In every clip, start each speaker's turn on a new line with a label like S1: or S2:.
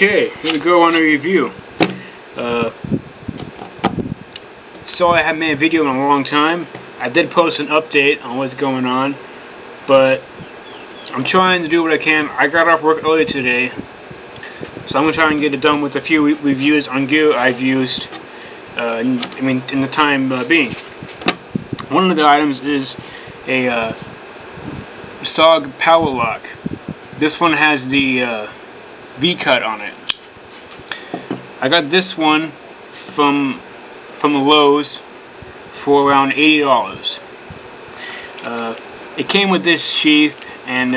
S1: Okay, here we go on a review. Sorry I haven't made a video in a long time. I did post an update on what's going on, but I'm trying to do what I can. I got off work early today, so I'm going to try and get it done with a few reviews on gear I've used in the time being. One of the items is a SOG powerlock. This one has the V-cut on it. I got this one from Lowe's for around $80. It came with this sheath, and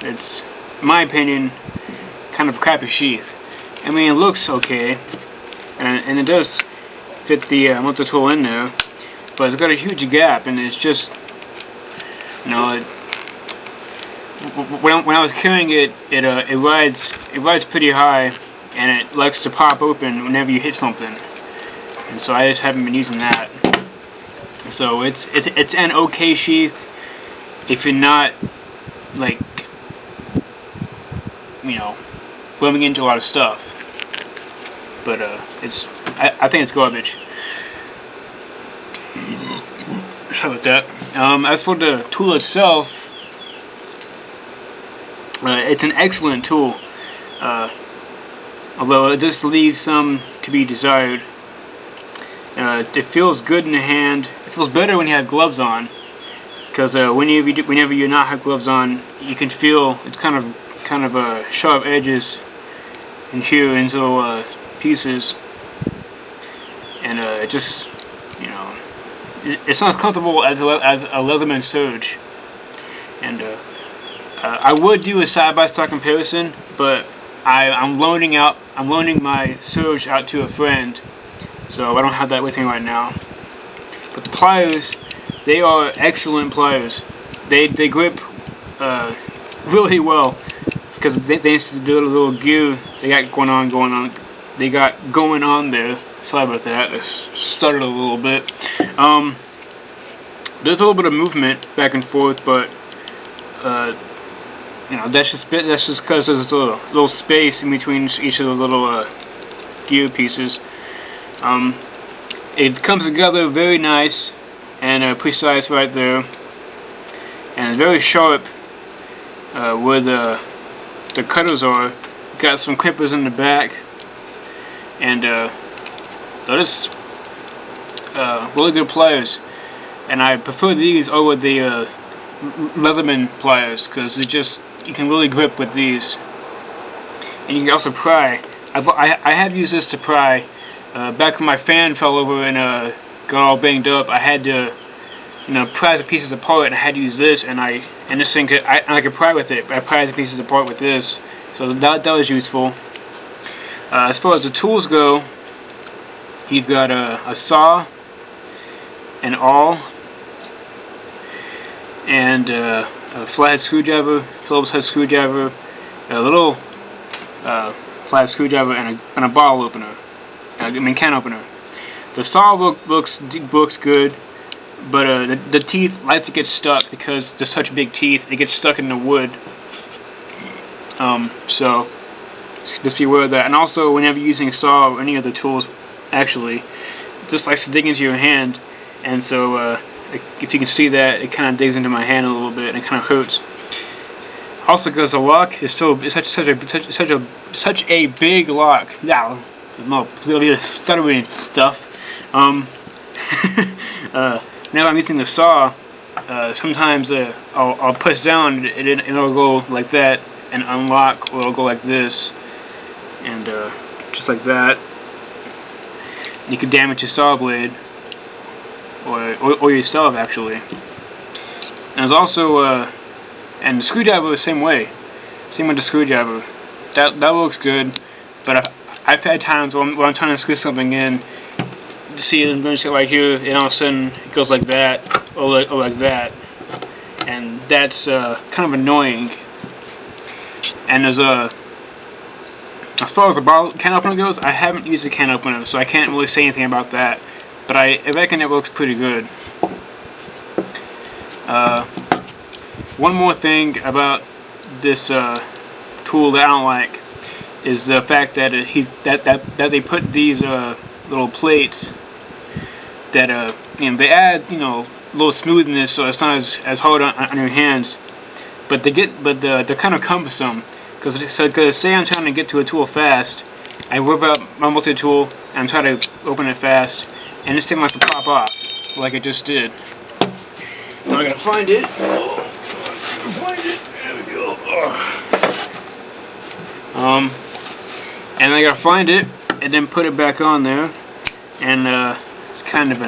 S1: it's, in my opinion, kind of a crappy sheath. I mean, it looks okay, and it does fit the multi-tool in there, but it's got a huge gap, and it's just, you know, when I was carrying it, it rides pretty high, and it likes to pop open whenever you hit something, and so I just haven't been using that. So it's an okay sheath if you're not, like, you know, rubbing into a lot of stuff. But I think it's garbage. Sorry about that. As for the tool itself, it's an excellent tool, although it does leave some to be desired. It feels good in the hand. It feels better when you have gloves on, because whenever you not have gloves on, you can feel it's kind of sharp edges in here into little pieces, and it just, you know, it's not as comfortable as a Leatherman Surge. And I would do a side-by-side comparison, but I'm loaning my Surge out to a friend, so I don't have that with me right now. But the pliers, they are excellent pliers. They grip really well, because they used to do a little gear they got going on there. Sorry about that. I stuttered a little bit. There's a little bit of movement back and forth, but you know, that's just because there's a little space in between each of the little gear pieces. It comes together very nice and precise right there, and very sharp where the cutters are. Got some clippers in the back, and they're just really good pliers. And I prefer these over the Leatherman pliers, because you can really grip with these, and you can also pry. I have used this to pry. Back when my fan fell over and got all banged up, I had to, you know, pry the pieces apart, and I had to use this, and this thing I could pry with it. But I pry the pieces apart with this, so that was useful. As far as the tools go, you've got a saw, an awl, and a flathead screwdriver, Phillips head screwdriver, a little flat screwdriver, and a bottle opener. Can opener. The saw looks good, but the teeth like to get stuck because they're such big teeth. They get stuck in the wood. So just be aware of that. And also, whenever you're using a saw or any other tools, actually, it just likes to dig into your hand. And so, if you can see that, it kind of digs into my hand a little bit, and it kind of hurts. Also, because the lock is such a big lock. Now, no, clearly stuttering stuff. Now I'm using the saw. Sometimes I'll push down, and it'll go like that, and unlock, or it'll go like this, and just like that. You could damage your saw blade, or yourself, actually. And there's also and the screwdriver the same way. Same with the screwdriver. That looks good, but I've had times when I'm trying to screw something in. You see, I'm going to sit right here, and all of a sudden it goes like that, or like that, and that's kind of annoying. And there's as far as the bottle can opener goes, I haven't used a can opener, so I can't really say anything about that. But I reckon it looks pretty good. One more thing about this tool that I don't like is the fact that that they put these little plates that they add a little smoothness, so it's not as hard on your hands, but they're kind of cumbersome, because say I'm trying to get to a tool fast, I whip out my multi-tool and I'm trying to open it fast, and this thing wants to pop off like it just did. Now I gotta find it. There we go. And I gotta find it and then put it back on there, and it's kind of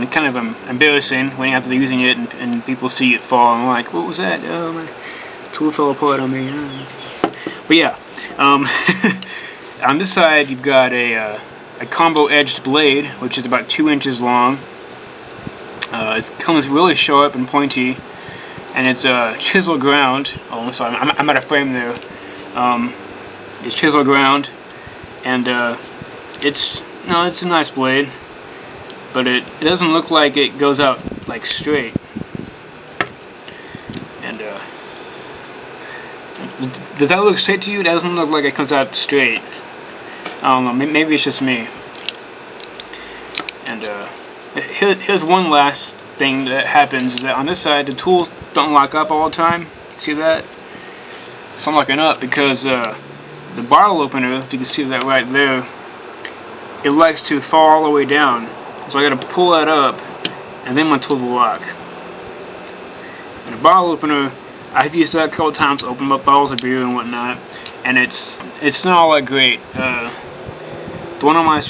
S1: embarrassing when you're after using it and people see it fall and like, what was that? Oh, my tool fell apart on me. But yeah, on this side you've got a combo edged blade, which is about 2 inches long. It comes really sharp and pointy, and it's chisel ground. Oh, I'm sorry, I'm out of frame there. It's chisel ground, and it's a nice blade, but it doesn't look like it goes out like straight. And does that look straight to you? It doesn't look like it comes out straight. I don't know. Maybe it's just me. And here's one last thing that happens, is that on this side the tools don't lock up all the time. See that? It's not locking up because the bottle opener, if you can see that right there, it likes to fall all the way down. So I gotta pull that up, and then my tool will lock. And the bottle opener, I've used that a couple times to open up bottles of beer and whatnot, and it's not all that great. The one on my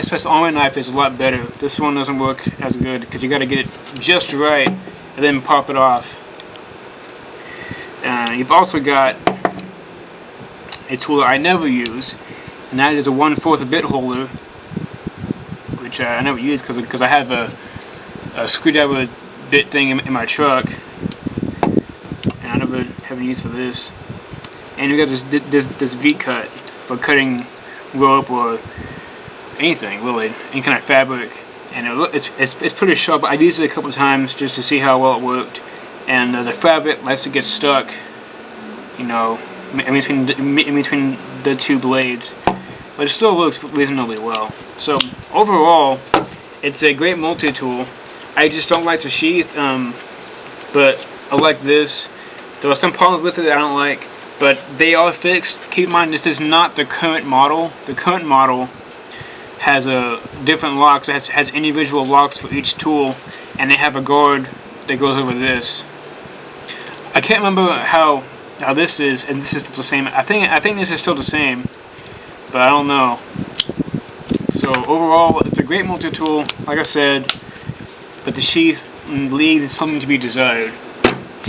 S1: special almond knife is a lot better. This one doesn't work as good because you got to get it just right and then pop it off. You've also got a tool that I never use, and that is a 1/4 bit holder, which I never use because I have a screwdriver bit thing in my truck, and I never have a use for this. And we got this V-cut for cutting rope or anything really, any kind of fabric, and it's pretty sharp. I've used it a couple of times just to see how well it worked, and the fabric likes to get stuck, in between the two blades, but it still works reasonably well. So overall, it's a great multi-tool. I just don't like the sheath, but I like this. There are some problems with it that I don't like, but they are fixed. Keep in mind, this is not the current model. The current model has different locks. It has individual locks for each tool, and they have a guard that goes over this. I can't remember how this is, and this is still the same. I think this is still the same, but I don't know. So overall, it's a great multi-tool, like I said, but the sheath and lead is something to be desired.